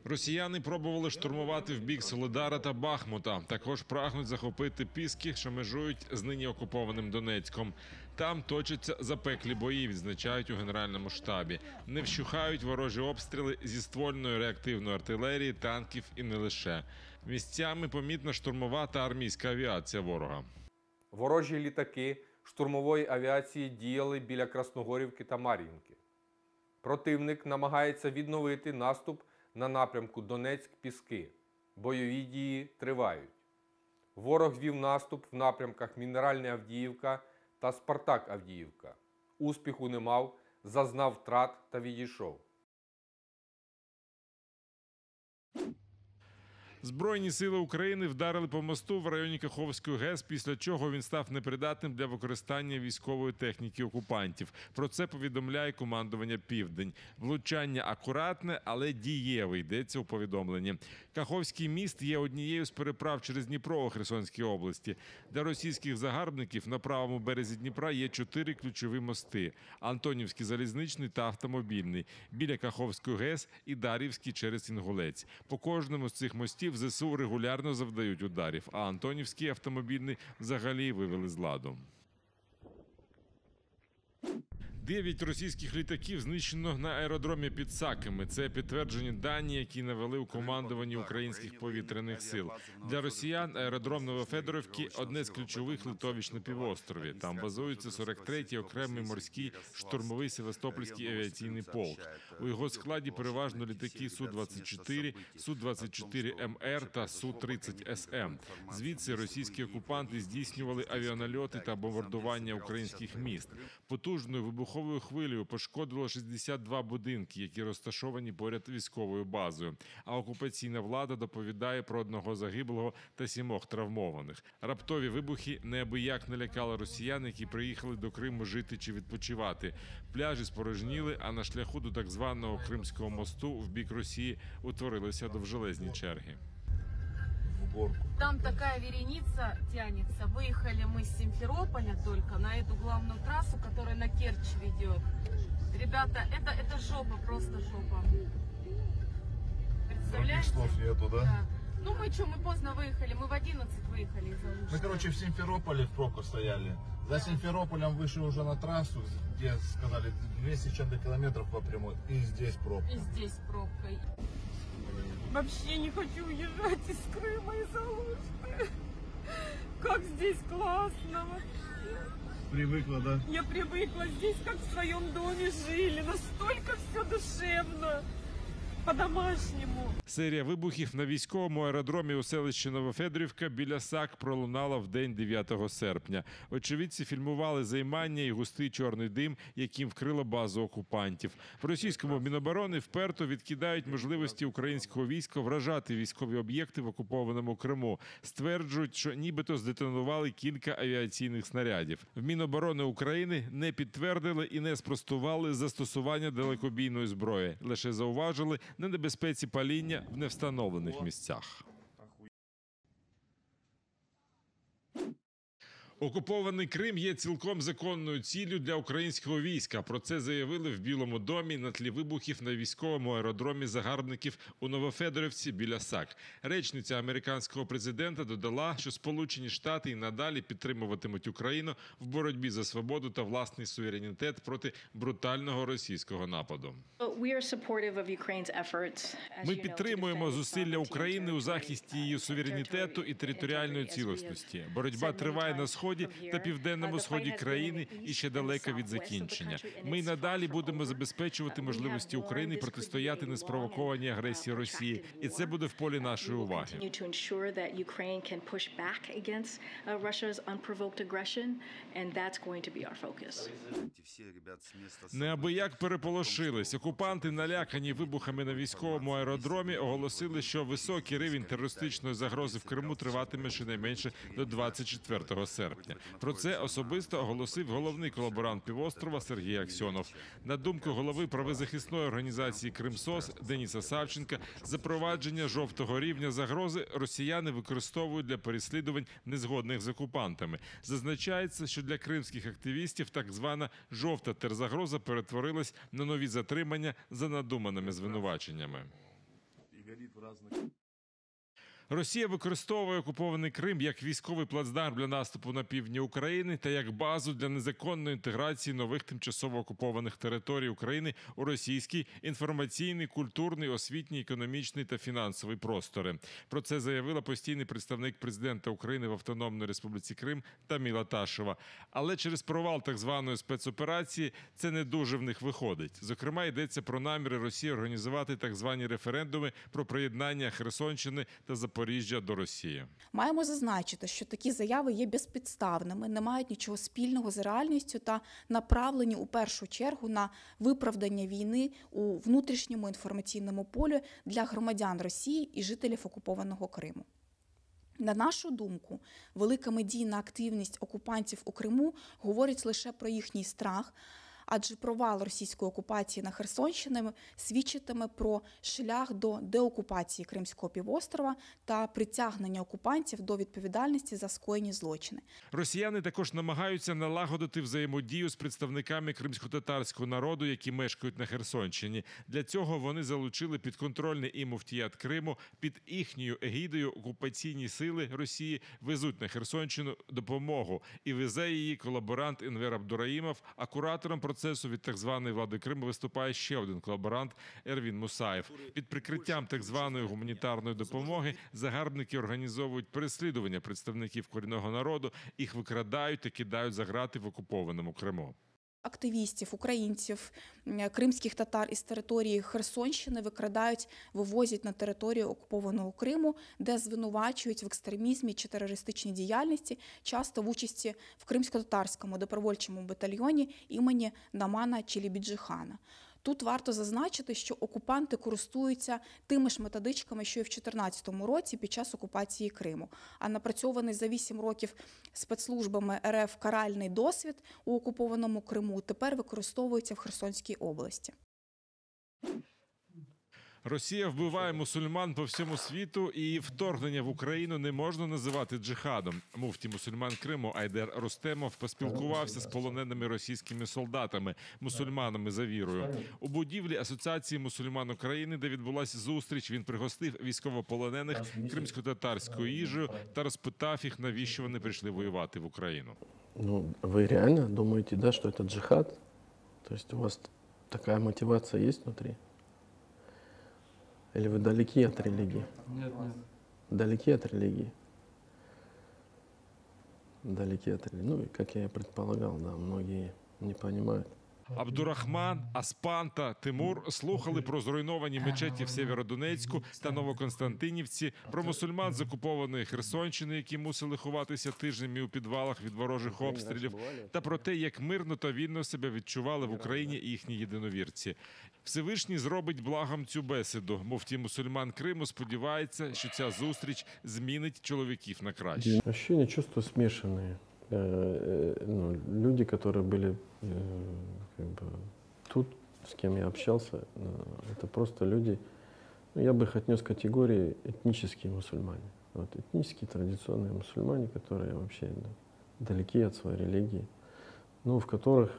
Росіяни пробували штурмувати в бік Солидара та Бахмута. Також прагнуть захопити Піски, що межують з нині окупованим Донецьком. Там точаться запеклі бої, відзначають у Генеральному штабі. Не вщухають ворожі обстріли зі ствольної реактивної артилерії, танків і не лише. Місцями помітна штурмова та армійська авіація ворога. Ворожі літаки штурмової авіації діяли біля Красногорівки та Мар'їнки. Противник намагається відновити наступ на напрямку Донецьк-Піски. Бойові дії тривають. Ворог вів наступ в напрямках Мінеральне Авдіївка та Спартак-Авдіївка. Успіху не мав, зазнав втрат та відійшов. Збройні сили України вдарили по мосту в районі Каховської ГЕС, після чого він став непридатним для використання військової техніки окупантів. Про це повідомляє командування «Південь». Влучання акуратне, але дієве, йдеться у повідомленні. Каховський міст є однією з переправ через Дніпро у Херсонській області. Для російських загарбників на правому березі Дніпра є 4 ключові мости – Антонівський залізничний та автомобільний, біля Каховської ГЕС і Дар'ївський через Інгулець. По кожному з цих мостів ЗСУ регулярно завдають ударів, а Антонівський автомобільний взагалі вивели з ладу. 9 російських літаків знищено на аеродромі під Саками. Це підтверджені дані, які навели у командуванні українських повітряних сил. Для росіян аеродром Новофедорівки – одне з ключових литовищ на півострові. Там базується 43-й окремий морський штурмовий Севастопольський авіаційний полк. У його складі переважно літаки Су-24, Су-24МР та Су-30СМ. Звідси російські окупанти здійснювали авіанальоти та бомбардування українських міст. Потужною вибуховою хвилею пошкодило 62 будинки, які розташовані поряд військовою базою. А окупаційна влада доповідає про 1 загиблого та 7 травмованих. Раптові вибухи неабияк налякали росіян, які приїхали до Криму жити чи відпочивати. Пляжі спорожніли, а на шляху до так званого Кримського мосту в бік Росії утворилися довжелезні черги. Там такая вереница тянется. Выехали мы с Симферополя только на эту главную трассу, которая на Керчь ведет. Ребята, это жопа, просто жопа. Представляете? Слов нету, да? Да. Ну мы что, мы поздно выехали, мы в 11 выехали из Алушты. Мы, короче, в Симферополе в пробках стояли. За Симферополем вышли уже на трассу, где сказали 200 чем-то километров по прямой, и здесь пробка. И здесь пробка. Вообще не хочу уезжать из Крыма, из Алушты. Как здесь классно вообще. Привыкла, да? Я привыкла здесь, как в своем доме жили. Настолько все душевно. По-домашньому. Серія вибухів на військовому аеродромі у селищі Новофедорівка біля Сак пролунала в день 9 серпня. Очевидці фільмували займання і густий чорний дим, яким вкрила базу окупантів. В російському Міноборони вперто відкидають можливості українського війська вражати військові об'єкти в окупованому Криму. Стверджують, що нібито здетонували кілька авіаційних снарядів. В Міноборони України не підтвердили і не спростували застосування далекобійної зброї. Лише зауважили на небезпеці паління в невстановлених місцях. Окупований Крим є цілком законною ціллю для українського війська. Про це заявили в Білому домі на тлі вибухів на військовому аеродромі загарбників у Новофедорівці біля Сак. Речниця американського президента додала, що Сполучені Штати і надалі підтримуватимуть Україну в боротьбі за свободу та власний суверенітет проти брутального російського нападу. Ми підтримуємо зусилля України у захисті її суверенітету і територіальної цілісності. Боротьба триває на Сході та південному сході країни і ще далеко від закінчення. Ми й надалі будемо забезпечувати можливості України протистояти неспровокованій агресії Росії. І це буде в полі нашої уваги. Неабияк переполошились. Окупанти, налякані вибухами на військовому аеродромі, оголосили, що високий рівень терористичної загрози в Криму триватиме щонайменше до 24 серпня. серпня. Про це особисто оголосив головний колаборант півострова Сергій Аксьонов. На думку голови правозахисної організації «Кримсос» Дениса Савченка, запровадження жовтого рівня загрози росіяни використовують для переслідувань незгодних з окупантами. Зазначається, що для кримських активістів так звана жовта терзагроза перетворилась на нові затримання за надуманими звинуваченнями. Росія використовує окупований Крим як військовий плацдарм для наступу на півдні України та як базу для незаконної інтеграції нових тимчасово окупованих територій України у російський інформаційний, культурний, освітній, економічний та фінансовий простори. Про це заявила постійний представник президента України в Автономній Республіці Крим Таміла Ташева. Але через провал так званої спецоперації це не дуже в них виходить. Зокрема, йдеться про наміри Росії організувати так звані референдуми про приєднання Херсонщини та Запоріжжя до Росії. Маємо зазначити, що такі заяви є безпідставними, не мають нічого спільного з реальністю та направлені у першу чергу на виправдання війни у внутрішньому інформаційному полі для громадян Росії і жителів окупованого Криму. На нашу думку, велика медійна активність окупантів у Криму говорить лише про їхній страх, адже провал російської окупації на Херсонщині свідчитиме про шлях до деокупації Кримського півострова та притягнення окупантів до відповідальності за скоєні злочини. Росіяни також намагаються налагодити взаємодію з представниками кримськотатарського народу, які мешкають на Херсонщині. Для цього вони залучили підконтрольний їм муфтіят Криму. Під їхньою егідою окупаційні сили Росії везуть на Херсонщину допомогу. І везе її колаборант Енвер Абдураїмов, а куратором процесу від так званої влади Криму виступає ще один колаборант Ервін Мусаєв. Під прикриттям так званої гуманітарної допомоги загарбники організовують переслідування представників корінного народу, їх викрадають та кидають за грати в окупованому Криму. Активістів, українців, кримських татар із території Херсонщини викрадають, вивозять на територію окупованого Криму, де звинувачують в екстремізмі чи терористичній діяльності, часто в участі в кримсько-татарському добровольчому батальйоні імені Намана Челібіджихана. Тут варто зазначити, що окупанти користуються тими ж методичками, що і в 2014 році під час окупації Криму. А напрацьований за 8 років спецслужбами РФ каральний досвід у окупованому Криму тепер використовується в Херсонській області. Росія вбиває мусульман по всьому світу, і вторгнення в Україну не можна називати джихадом. Муфті мусульман Криму Айдер Рустемов поспілкувався з полоненими російськими солдатами, мусульманами за вірою. У будівлі Асоціації мусульман України, де відбулася зустріч, він пригостив військовополонених кримсько-татарською їжею та розпитав їх, навіщо вони прийшли воювати в Україну. Ну, вы реально думаете, да, что это джихад? То есть у вас такая мотивация есть внутри? Или вы далеки от религии? Нет. Далеки от религии? Далеки от религии. Ну, и как я и предполагал, да, многие не понимают. Абдурахман, Аспан та Тимур слухали про зруйновані мечеті в Сєвєродонецьку та Новоконстантинівці, про мусульман з окупованої Херсонщини, які мусили ховатися тижнями у підвалах від ворожих обстрілів, та про те, як мирно та вільно себе відчували в Україні їхні єдиновірці. Всевишній зробить благом цю бесіду. Муфті мусульман Криму сподівається, що ця зустріч змінить чоловіків на краще. Ощущения, чувства смешанные. Ну, люди, которые были как бы, тут, с кем я общался, это просто люди, ну, я бы их отнес к категории этнические мусульмане. Вот, этнические традиционные мусульмане, которые вообще далеки от своей религии, ну, в которых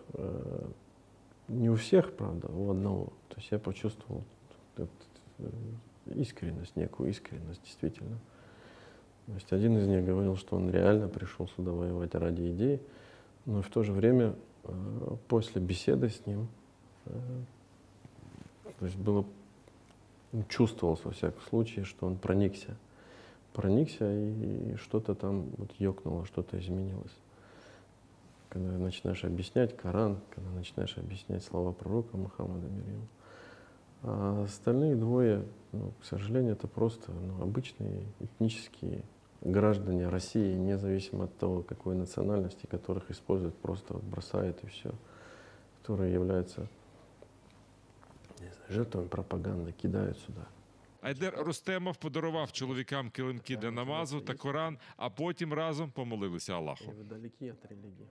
не у всех, правда, у одного. То есть я почувствовал искренность, некую искренность, действительно. То есть один из них говорил, что он реально пришел сюда воевать ради идей, но в то же время после беседы с ним, то есть было, чувствовалось во всяком случае, что он проникся и что-то там вот ёкнуло, что-то изменилось. Когда начинаешь объяснять Коран, когда начинаешь объяснять слова пророка Мухаммада мир ему. А остальные двое, ну, к сожалению, это просто обычные этнические граждане России, независимо от того, какой национальности, которых используют, просто бросают и все, которые являются, не знаю, жертвами пропаганды, кидают сюда. Айдер Рустемов подарував чоловікам килимки для намазу та Коран, а потім разом помолилися Аллаху. И вы далеки от религии.